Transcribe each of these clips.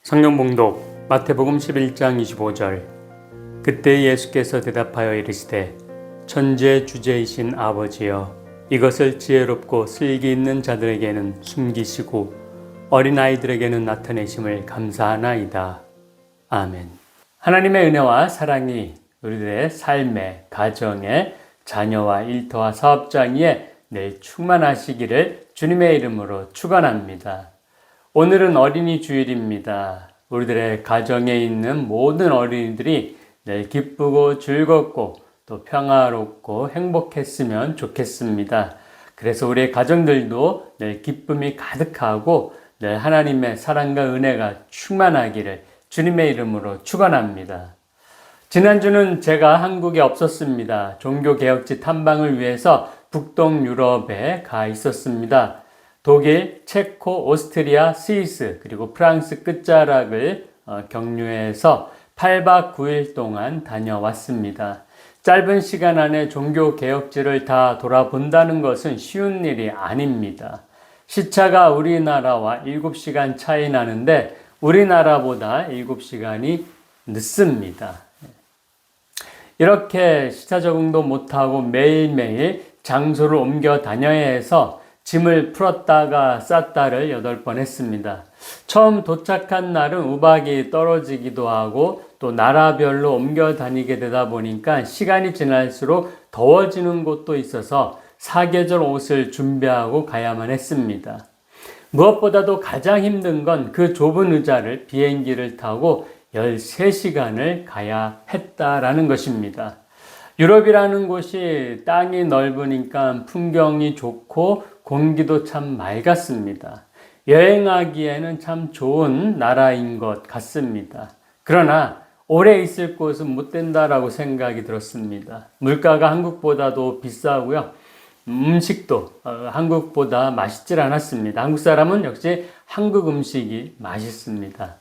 성경 봉독 마태복음 11장 25절. 그때 예수께서 대답하여 이르시되 천지의 주제이신 아버지여, 이것을 지혜롭고 슬기 있는 자들에게는 숨기시고 어린아이들에게는 나타내심을 감사하나이다. 아멘. 하나님의 은혜와 사랑이 우리들의 삶에, 가정에, 자녀와 일터와 사업장에 늘 충만하시기를 주님의 이름으로 축원합니다. 오늘은 어린이 주일입니다. 우리들의 가정에 있는 모든 어린이들이 늘 기쁘고 즐겁고 또 평화롭고 행복했으면 좋겠습니다. 그래서 우리의 가정들도 늘 기쁨이 가득하고 늘 하나님의 사랑과 은혜가 충만하기를 주님의 이름으로 축원합니다. 지난주는 제가 한국에 없었습니다. 종교개혁지 탐방을 위해서 북동 유럽에 가 있었습니다. 독일, 체코, 오스트리아, 스위스 그리고 프랑스 끝자락을 경유해서 8박 9일 동안 다녀왔습니다. 짧은 시간 안에 종교개혁지를 다 돌아본다는 것은 쉬운 일이 아닙니다. 시차가 우리나라와 7시간 차이 나는데 우리나라보다 7시간이 늦습니다. 이렇게 시차 적응도 못하고 매일매일 장소를 옮겨 다녀야 해서 짐을 풀었다가 쌌다를 8번 했습니다. 처음 도착한 날은 우박이 떨어지기도 하고 또 나라별로 옮겨 다니게 되다 보니까 시간이 지날수록 더워지는 곳도 있어서 사계절 옷을 준비하고 가야만 했습니다. 무엇보다도 가장 힘든 건 그 좁은 의자를 비행기를 타고 13시간을 가야 했다라는 것입니다. 유럽이라는 곳이 땅이 넓으니까 풍경이 좋고 공기도 참 맑았습니다. 여행하기에는 참 좋은 나라인 것 같습니다. 그러나 오래 있을 곳은 못 된다라고 생각이 들었습니다. 물가가 한국보다도 비싸고요. 음식도 한국보다 맛있질 않았습니다. 한국 사람은 역시 한국 음식이 맛있습니다.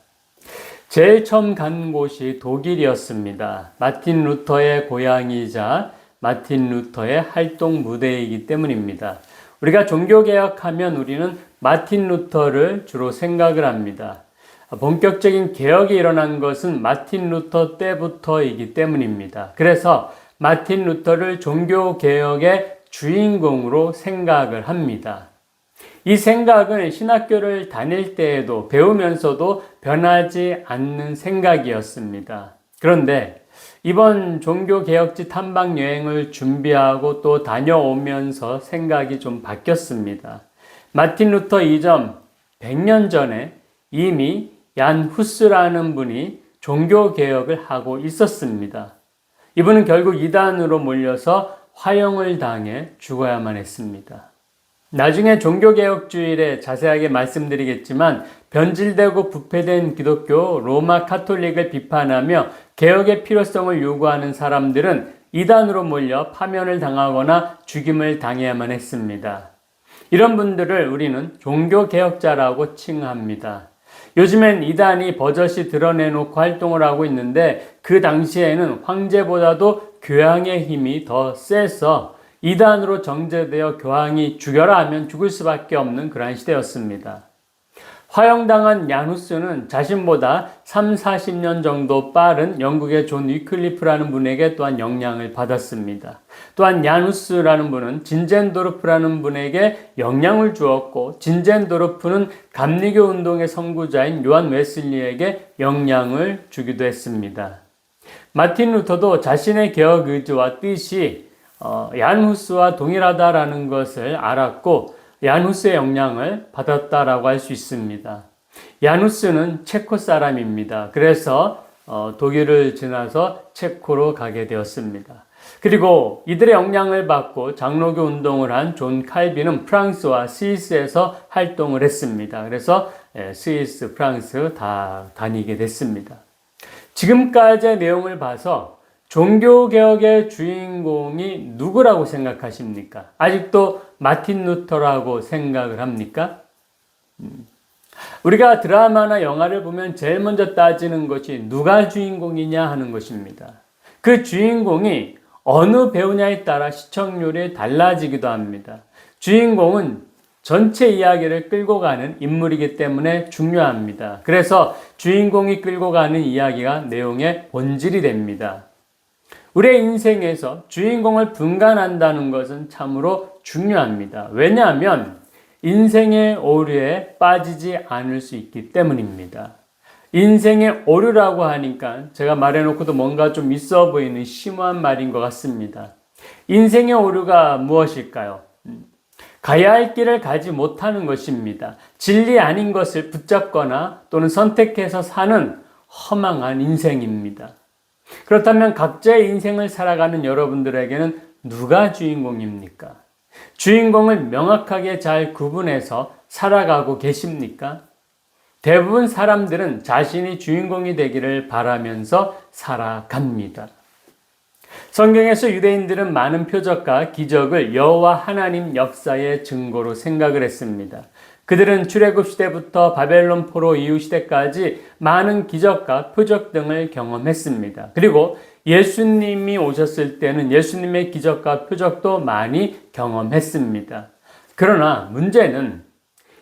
제일 처음 간 곳이 독일이었습니다. 마틴 루터의 고향이자 마틴 루터의 활동 무대이기 때문입니다. 우리가 종교개혁하면 우리는 마틴 루터를 주로 생각을 합니다. 본격적인 개혁이 일어난 것은 마틴 루터 때부터이기 때문입니다. 그래서 마틴 루터를 종교개혁의 주인공으로 생각을 합니다. 이 생각은 신학교를 다닐 때에도 배우면서도 변하지 않는 생각이었습니다. 그런데 이번 종교개혁지 탐방 여행을 준비하고 또 다녀오면서 생각이 좀 바뀌었습니다. 마틴 루터 이전 100년 전에 이미 얀 후스라는 분이 종교개혁을 하고 있었습니다. 이분은 결국 이단으로 몰려서 화형을 당해 죽어야만 했습니다. 나중에 종교개혁주일에 자세하게 말씀드리겠지만 변질되고 부패된 기독교 로마 카톨릭을 비판하며 개혁의 필요성을 요구하는 사람들은 이단으로 몰려 파면을 당하거나 죽임을 당해야만 했습니다. 이런 분들을 우리는 종교개혁자라고 칭합니다. 요즘엔 이단이 버젓이 드러내놓고 활동을 하고 있는데 그 당시에는 황제보다도 교황의 힘이 더 세서 이단으로 정제되어 교황이 죽여라 하면 죽을 수밖에 없는 그러한 시대였습니다. 화형당한 얀 후스는 자신보다 40년 정도 빠른 영국의 존 위클리프라는 분에게 또한 영향을 받았습니다. 또한 얀 후스라는 분은 진젠도르프라는 분에게 영향을 주었고 진젠도르프는 감리교 운동의 선구자인 요한 웨슬리에게 영향을 주기도 했습니다. 마틴 루터도 자신의 개혁 의지와 뜻이 얀 후스와 동일하다라는 것을 알았고 얀 후스의 영향을 받았다라고 할 수 있습니다. 얀 후스는 체코 사람입니다. 그래서 독일을 지나서 체코로 가게 되었습니다. 그리고 이들의 영향을 받고 장로교 운동을 한 존 칼빈은 프랑스와 스위스에서 활동을 했습니다. 그래서 스위스, 프랑스 다 다니게 됐습니다. 지금까지의 내용을 봐서 종교개혁의 주인공이 누구라고 생각하십니까? 아직도 마틴 루터라고 생각을 합니까? 우리가 드라마나 영화를 보면 제일 먼저 따지는 것이 누가 주인공이냐 하는 것입니다. 그 주인공이 어느 배우냐에 따라 시청률이 달라지기도 합니다. 주인공은 전체 이야기를 끌고 가는 인물이기 때문에 중요합니다. 그래서 주인공이 끌고 가는 이야기가 내용의 본질이 됩니다. 우리의 인생에서 주인공을 분간한다는 것은 참으로 중요합니다. 왜냐하면 인생의 오류에 빠지지 않을 수 있기 때문입니다. 인생의 오류라고 하니까 제가 말해놓고도 뭔가 좀 있어 보이는 심오한 말인 것 같습니다. 인생의 오류가 무엇일까요? 가야 할 길을 가지 못하는 것입니다. 진리 아닌 것을 붙잡거나 또는 선택해서 사는 허망한 인생입니다. 그렇다면 각자의 인생을 살아가는 여러분들에게는 누가 주인공입니까? 주인공을 명확하게 잘 구분해서 살아가고 계십니까? 대부분 사람들은 자신이 주인공이 되기를 바라면서 살아갑니다. 성경에서 유대인들은 많은 표적과 기적을 여호와 하나님 역사의 증거로 생각을 했습니다. 그들은 출애굽 시대부터 바벨론 포로 이후 시대까지 많은 기적과 표적 등을 경험했습니다. 그리고 예수님이 오셨을 때는 예수님의 기적과 표적도 많이 경험했습니다. 그러나 문제는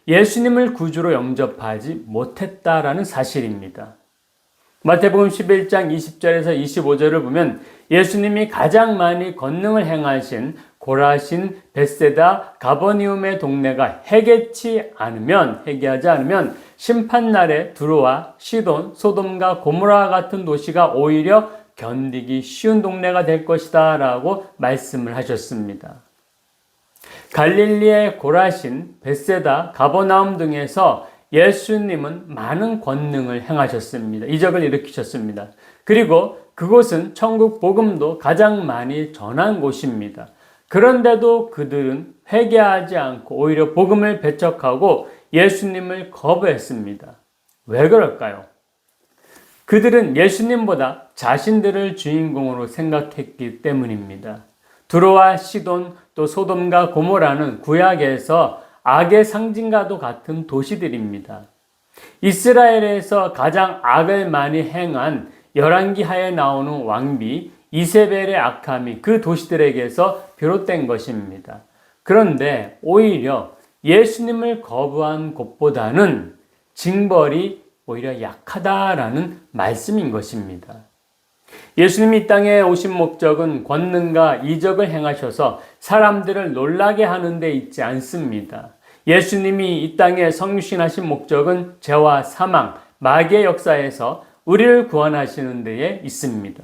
예수님을 구주로 영접하지 못했다라는 사실입니다. 마태복음 11장 20절에서 25절을 보면 예수님이 가장 많이 권능을 행하신 고라신, 벳세다, 가버니움의 동네가 해하지 않으면 심판날에 두로와 시돈, 소돔과 고모라 같은 도시가 오히려 견디기 쉬운 동네가 될 것이다 라고 말씀을 하셨습니다. 갈릴리의 고라신, 벳세다, 가버나움 등에서 예수님은 많은 권능을 행하셨습니다. 이적을 일으키셨습니다. 그리고 그곳은 천국 복음도 가장 많이 전한 곳입니다. 그런데도 그들은 회개하지 않고 오히려 복음을 배척하고 예수님을 거부했습니다. 왜 그럴까요? 그들은 예수님보다 자신들을 주인공으로 생각했기 때문입니다. 두로와 시돈 또 소돔과 고모라는 구약에서 악의 상징과도 같은 도시들입니다. 이스라엘에서 가장 악을 많이 행한 열왕기하에 나오는 왕비 이세벨의 악함이 그 도시들에게서 비롯된 것입니다. 그런데 오히려 예수님을 거부한 곳보다는 징벌이 오히려 약하다라는 말씀인 것입니다. 예수님이 이 땅에 오신 목적은 권능과 이적을 행하셔서 사람들을 놀라게 하는 데 있지 않습니다. 예수님이 이 땅에 성육신하신 목적은 죄와 사망, 마귀의 역사에서 우리를 구원하시는 데에 있습니다.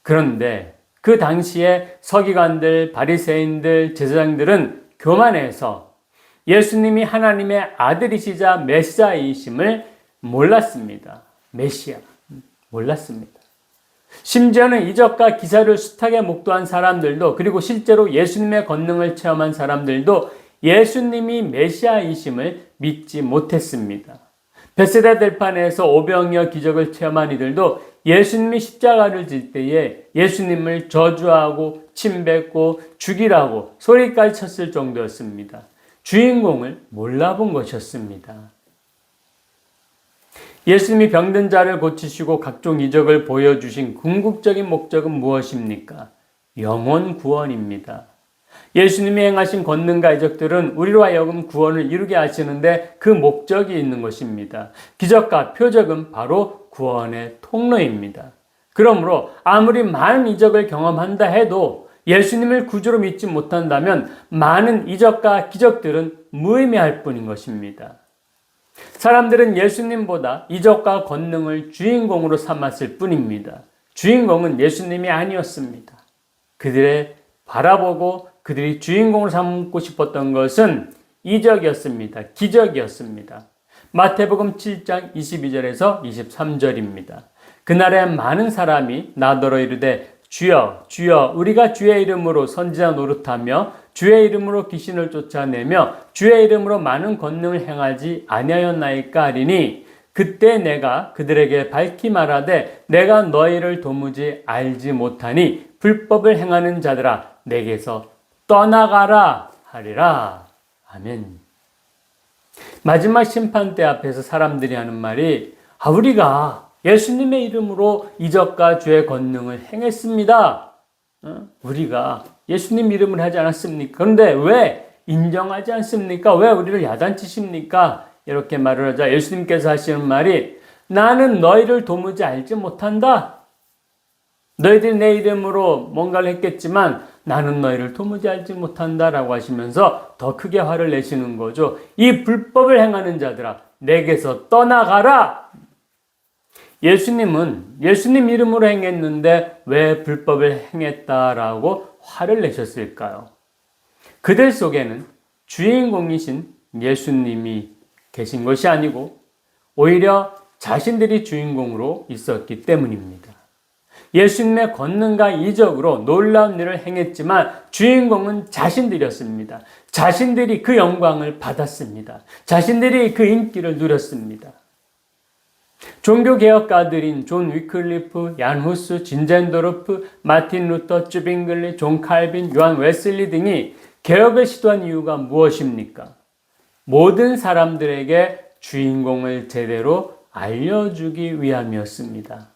그런데 그 당시에 서기관들, 바리새인들, 제사장들은 교만해서 예수님이 하나님의 아들이시자 메시아이심을 몰랐습니다. 메시아, 몰랐습니다. 심지어는 이적과 기사를 숱하게 목도한 사람들도 그리고 실제로 예수님의 권능을 체험한 사람들도 예수님이 메시아이심을 믿지 못했습니다. 벳세다 들판에서 오병이어 기적을 체험한 이들도 예수님이 십자가를 질 때에 예수님을 저주하고 침뱉고 죽이라고 소리까지 쳤을 정도였습니다. 주인공을 몰라본 것이었습니다. 예수님이 병든 자를 고치시고 각종 이적을 보여주신 궁극적인 목적은 무엇입니까? 영혼 구원입니다. 예수님이 행하신 권능과 이적들은 우리로 하여금 구원을 이루게 하시는데 그 목적이 있는 것입니다. 기적과 표적은 바로 구원의 통로입니다. 그러므로 아무리 많은 이적을 경험한다 해도 예수님을 구주로 믿지 못한다면 많은 이적과 기적들은 무의미할 뿐인 것입니다. 사람들은 예수님보다 이적과 권능을 주인공으로 삼았을 뿐입니다. 주인공은 예수님이 아니었습니다. 그들의 바라보고 그들이 주인공으로 삼고 싶었던 것은 이적이었습니다. 기적이었습니다. 마태복음 7장 22절에서 23절입니다. 그날에 많은 사람이 나더러 이르되 주여 주여 우리가 주의 이름으로 선지자 노릇하며 주의 이름으로 귀신을 쫓아내며 주의 이름으로 많은 권능을 행하지 아니하였나이까 하리니 그때 내가 그들에게 밝히 말하되 내가 너희를 도무지 알지 못하니 불법을 행하는 자들아 내게서 떠나가라 하리라. 아멘. 마지막 심판대 앞에서 사람들이 하는 말이 우리가 예수님의 이름으로 이적과 주의 권능을 행했습니다. 우리가 예수님 이름을 하지 않았습니까? 그런데 왜 인정하지 않습니까? 왜 우리를 야단치십니까? 이렇게 말을 하자 예수님께서 하시는 말이 나는 너희를 도무지 알지 못한다. 너희들이 내 이름으로 뭔가를 했겠지만 나는 너희를 도무지 알지 못한다라고 하시면서 더 크게 화를 내시는 거죠. 이 불법을 행하는 자들아, 내게서 떠나가라. 예수님은 예수님 이름으로 행했는데 왜 불법을 행했다라고 화를 내셨을까요? 그들 속에는 주인공이신 예수님이 계신 것이 아니고 오히려 자신들이 주인공으로 있었기 때문입니다. 예수님의 권능과 이적으로 놀라운 일을 행했지만 주인공은 자신들이었습니다. 자신들이 그 영광을 받았습니다. 자신들이 그 인기를 누렸습니다. 종교개혁가들인 존 위클리프, 얀 후스, 진젠도르프, 마틴 루터, 쯔빙글리, 존 칼빈, 요한 웨슬리 등이 개혁을 시도한 이유가 무엇입니까? 모든 사람들에게 주인공을 제대로 알려주기 위함이었습니다.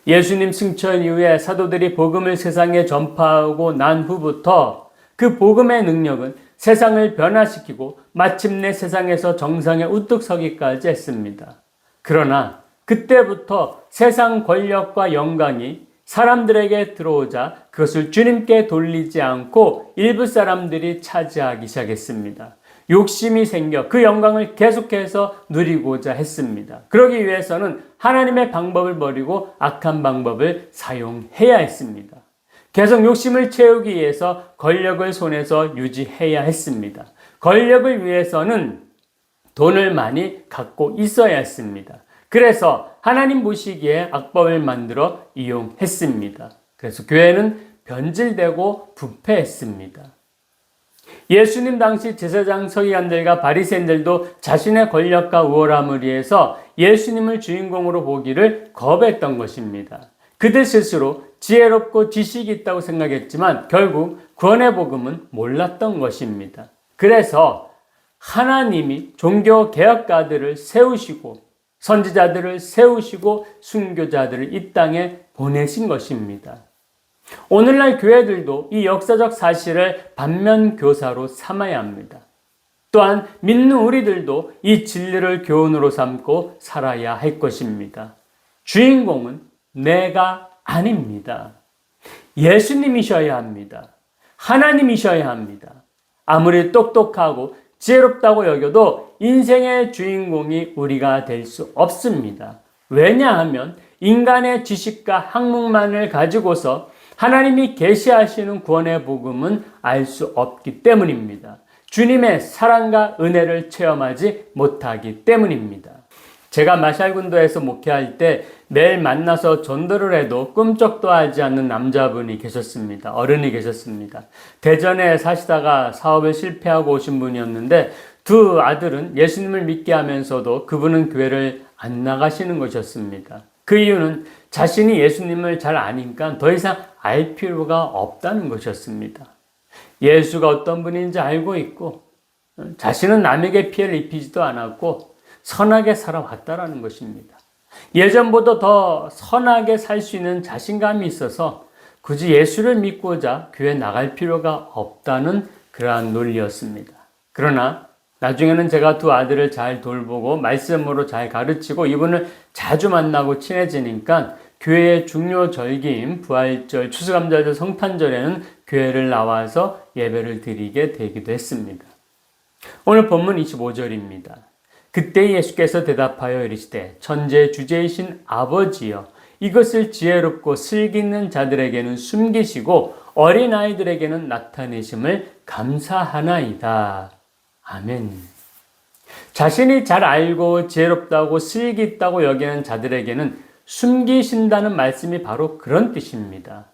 예수님 승천 이후에 사도들이 복음을 세상에 전파하고 난 후부터 그 복음의 능력은 세상을 변화시키고 마침내 세상에서 정상에 우뚝 서기까지 했습니다. 그러나 그때부터 세상 권력과 영광이 사람들에게 들어오자 그것을 주님께 돌리지 않고 일부 사람들이 차지하기 시작했습니다. 욕심이 생겨 그 영광을 계속해서 누리고자 했습니다. 그러기 위해서는 하나님의 방법을 버리고 악한 방법을 사용해야 했습니다. 계속 욕심을 채우기 위해서 권력을 손에서 유지해야 했습니다. 권력을 위해서는 돈을 많이 갖고 있어야 했습니다. 그래서 하나님 보시기에 악법을 만들어 이용했습니다. 그래서 교회는 변질되고 부패했습니다. 예수님 당시 제사장 서기관들과 바리새인들도 자신의 권력과 우월함을 위해서 예수님을 주인공으로 보기를 거부했던 것입니다. 그들 스스로 지혜롭고 지식이 있다고 생각했지만 결국 구원의 복음은 몰랐던 것입니다. 그래서 하나님이 종교 개혁가들을 세우시고 선지자들을 세우시고 순교자들을 이 땅에 보내신 것입니다. 오늘날 교회들도 이 역사적 사실을 반면교사로 삼아야 합니다. 또한 믿는 우리들도 이 진리를 교훈으로 삼고 살아야 할 것입니다. 주인공은 내가 아닙니다. 예수님이셔야 합니다. 하나님이셔야 합니다. 아무리 똑똑하고 지혜롭다고 여겨도 인생의 주인공이 우리가 될 수 없습니다. 왜냐하면 인간의 지식과 학문만을 가지고서 하나님이 계시하시는 구원의 복음은 알 수 없기 때문입니다. 주님의 사랑과 은혜를 체험하지 못하기 때문입니다. 제가 마샬군도에서 목회할 때 매일 만나서 전도를 해도 꿈쩍도 하지 않는 남자분이 계셨습니다. 어른이 계셨습니다. 대전에 사시다가 사업에 실패하고 오신 분이었는데 두 아들은 예수님을 믿게 하면서도 그분은 교회를 안 나가시는 것이었습니다. 그 이유는 자신이 예수님을 잘 아니까 더 이상 알 필요가 없다는 것이었습니다. 예수가 어떤 분인지 알고 있고 자신은 남에게 피해를 입히지도 않았고 선하게 살아왔다라는 것입니다. 예전보다 더 선하게 살 수 있는 자신감이 있어서 굳이 예수를 믿고자 교회 나갈 필요가 없다는 그러한 논리였습니다. 그러나 나중에는 제가 두 아들을 잘 돌보고 말씀으로 잘 가르치고 이분을 자주 만나고 친해지니까 교회의 중요 절기인 부활절, 추수감사절, 성탄절에는 교회를 나와서 예배를 드리게 되기도 했습니다. 오늘 본문 25절입니다. 그때 예수께서 대답하여 이르시되 천재 주제이신 아버지여 이것을 지혜롭고 슬기 있는 자들에게는 숨기시고 어린아이들에게는 나타내심을 감사하나이다. 아멘. 자신이 잘 알고 지혜롭다고 슬기 있다고 여기는 자들에게는 숨기신다는 말씀이 바로 그런 뜻입니다.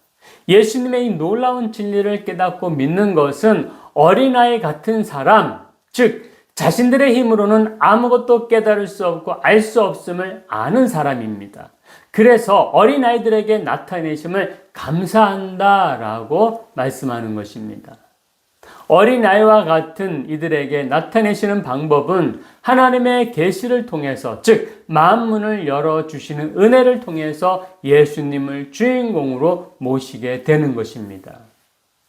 예수님의 이 놀라운 진리를 깨닫고 믿는 것은 어린아이 같은 사람, 즉 자신들의 힘으로는 아무것도 깨달을 수 없고 알 수 없음을 아는 사람입니다. 그래서 어린아이들에게 나타내심을 감사한다라고 말씀하는 것입니다. 어린아이와 같은 이들에게 나타내시는 방법은 하나님의 계시를 통해서, 즉 만문을 열어주시는 은혜를 통해서 예수님을 주인공으로 모시게 되는 것입니다.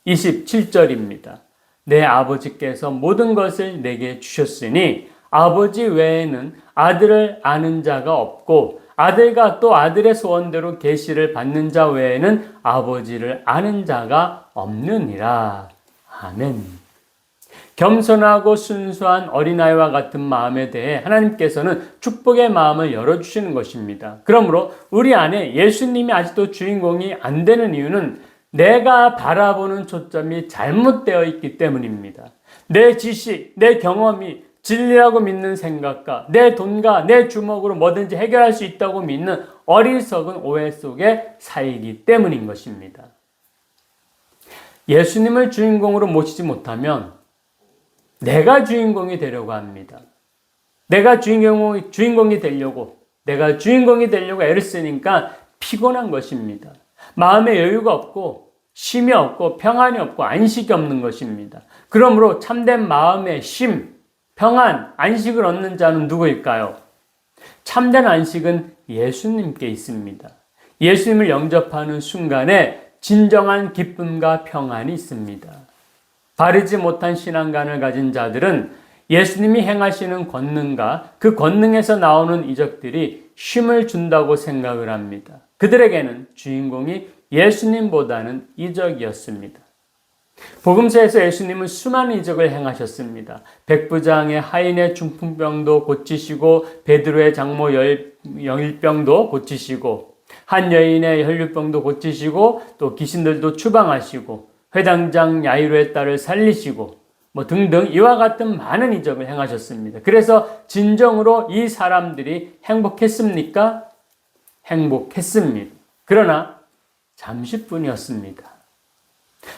27절입니다. 내 아버지께서 모든 것을 내게 주셨으니 아버지 외에는 아들을 아는 자가 없고 아들과 또 아들의 소원대로 계시를 받는 자 외에는 아버지를 아는 자가 없느니라. 아멘. 겸손하고 순수한 어린아이와 같은 마음에 대해 하나님께서는 축복의 마음을 열어주시는 것입니다. 그러므로 우리 안에 예수님이 아직도 주인공이 안 되는 이유는 내가 바라보는 초점이 잘못되어 있기 때문입니다. 내 지식, 내 경험이 진리라고 믿는 생각과 내 돈과 내 주먹으로 뭐든지 해결할 수 있다고 믿는 어리석은 오해 속에 살기 때문인 것입니다. 예수님을 주인공으로 모시지 못하면 내가 주인공이 되려고 합니다. 내가 주인공이 되려고, 내가 주인공이 되려고 애를 쓰니까 피곤한 것입니다. 마음에 여유가 없고, 쉼이 없고, 평안이 없고, 안식이 없는 것입니다. 그러므로 참된 마음의 쉼, 평안, 안식을 얻는 자는 누구일까요? 참된 안식은 예수님께 있습니다. 예수님을 영접하는 순간에 진정한 기쁨과 평안이 있습니다. 바르지 못한 신앙관을 가진 자들은 예수님이 행하시는 권능과 그 권능에서 나오는 이적들이 쉼을 준다고 생각을 합니다. 그들에게는 주인공이 예수님보다는 이적이었습니다. 복음서에서 예수님은 수많은 이적을 행하셨습니다. 백부장의 하인의 중풍병도 고치시고 베드로의 장모 영일병도 고치시고 한 여인의 혈류병도 고치시고 또 귀신들도 추방하시고 회당장 야이로의 딸을 살리시고 등등 이와 같은 많은 이적을 행하셨습니다. 그래서 진정으로 이 사람들이 행복했습니까? 행복했습니다. 그러나 잠시뿐이었습니다.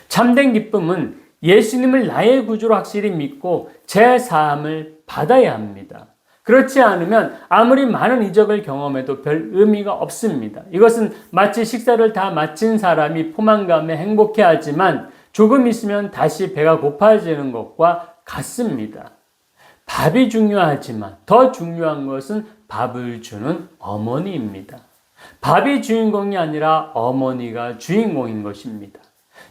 참된 기쁨은 예수님을 나의 구주로 확실히 믿고 제 사함을 받아야 합니다. 그렇지 않으면 아무리 많은 이적을 경험해도 별 의미가 없습니다. 이것은 마치 식사를 다 마친 사람이 포만감에 행복해하지만 조금 있으면 다시 배가 고파지는 것과 같습니다. 밥이 중요하지만 더 중요한 것은 밥을 주는 어머니입니다. 밥이 주인공이 아니라 어머니가 주인공인 것입니다.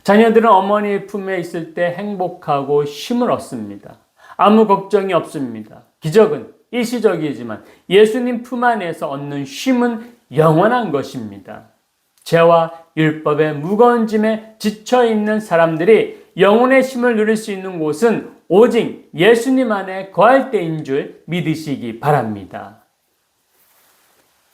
자녀들은 어머니의 품에 있을 때 행복하고 쉼을 얻습니다. 아무 걱정이 없습니다. 기적은 일시적이지만 예수님 품 안에서 얻는 쉼은 영원한 것입니다. 죄와 율법의 무거운 짐에 지쳐있는 사람들이 영혼의 쉼을 누릴 수 있는 곳은 오직 예수님 안에 거할 때인 줄 믿으시기 바랍니다.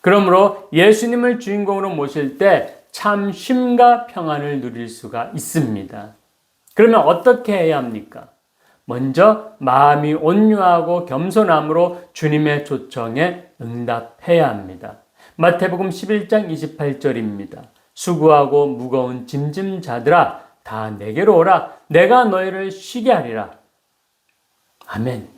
그러므로 예수님을 주인공으로 모실 때 참 쉼과 평안을 누릴 수가 있습니다. 그러면 어떻게 해야 합니까? 먼저 마음이 온유하고 겸손함으로 주님의 초청에 응답해야 합니다. 마태복음 11장 28절입니다. 수고하고 무거운 짐진 자들아 다 내게로 오라. 내가 너희를 쉬게 하리라. 아멘.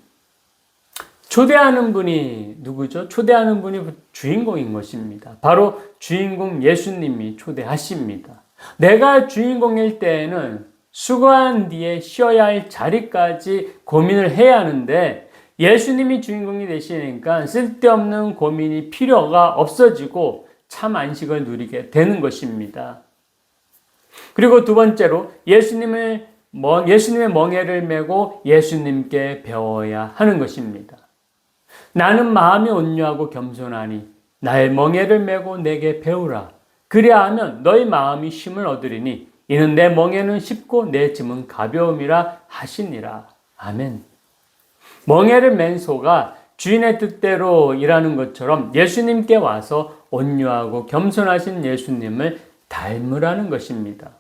초대하는 분이 누구죠? 초대하는 분이 주인공인 것입니다. 바로 주인공 예수님이 초대하십니다. 내가 주인공일 때에는 수고한 뒤에 쉬어야 할 자리까지 고민을 해야 하는데 예수님이 주인공이 되시니까 쓸데없는 고민이 필요가 없어지고 참 안식을 누리게 되는 것입니다. 그리고 두 번째로 예수님의 멍에를 메고 예수님께 배워야 하는 것입니다. 나는 마음이 온유하고 겸손하니 나의 멍에를 메고 내게 배우라. 그리야 하면 너희 마음이 쉼을 얻으리니 이는 내 멍에는 쉽고 내 짐은 가벼움이라 하시니라. 아멘. 멍에를 맨 소가 주인의 뜻대로 일하는 것처럼 예수님께 와서 온유하고 겸손하신 예수님을 닮으라는 것입니다.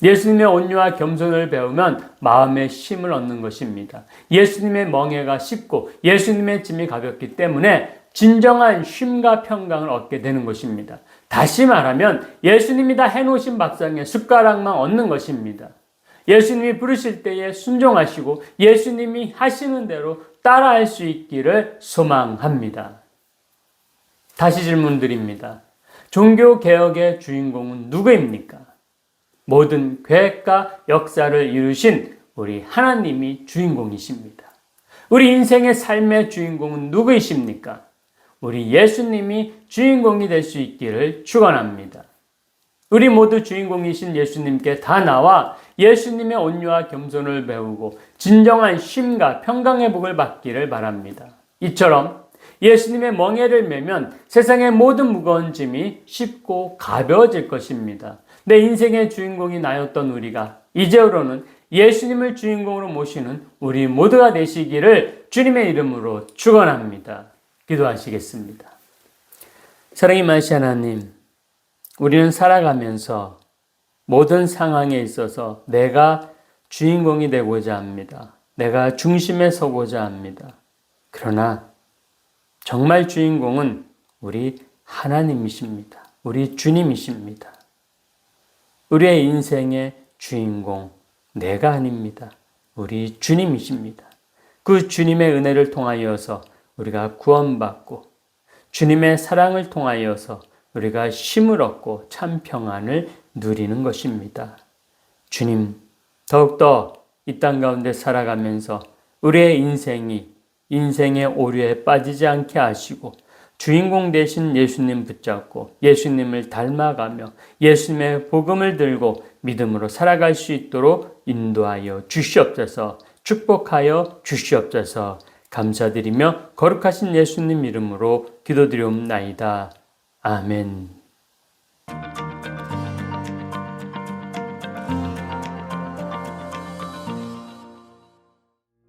예수님의 온유와 겸손을 배우면 마음의 쉼을 얻는 것입니다. 예수님의 멍에가 쉽고 예수님의 짐이 가볍기 때문에 진정한 쉼과 평강을 얻게 되는 것입니다. 다시 말하면 예수님이 다 해놓으신 밥상에 숟가락만 얻는 것입니다. 예수님이 부르실 때에 순종하시고 예수님이 하시는 대로 따라할 수 있기를 소망합니다. 다시 질문드립니다. 종교개혁의 주인공은 누구입니까? 모든 계획과 역사를 이루신 우리 하나님이 주인공이십니다. 우리 인생의 삶의 주인공은 누구이십니까? 우리 예수님이 주인공이 될 수 있기를 축원합니다. 우리 모두 주인공이신 예수님께 다 나와 예수님의 온유와 겸손을 배우고 진정한 쉼과 평강의 복을 받기를 바랍니다. 이처럼 예수님의 멍에를 메면 세상의 모든 무거운 짐이 쉽고 가벼워질 것입니다. 내 인생의 주인공이 나였던 우리가 이제로는 예수님을 주인공으로 모시는 우리 모두가 되시기를 주님의 이름으로 축원합니다. 기도하시겠습니다. 사랑이 많으신 하나님, 우리는 살아가면서 모든 상황에 있어서 내가 주인공이 되고자 합니다. 내가 중심에 서고자 합니다. 그러나 정말 주인공은 우리 하나님이십니다. 우리 주님이십니다. 우리의 인생의 주인공 내가 아닙니다. 우리 주님이십니다. 그 주님의 은혜를 통하여서 우리가 구원받고 주님의 사랑을 통하여서 우리가 쉼을 얻고 참 평안을 누리는 것입니다. 주님, 더욱더 이 땅 가운데 살아가면서 우리의 인생의 오류에 빠지지 않게 하시고 주인공 되신 예수님 붙잡고 예수님을 닮아가며 예수님의 복음을 들고 믿음으로 살아갈 수 있도록 인도하여 주시옵소서. 축복하여 주시옵소서. 감사드리며 거룩하신 예수님 이름으로 기도드리옵나이다. 아멘.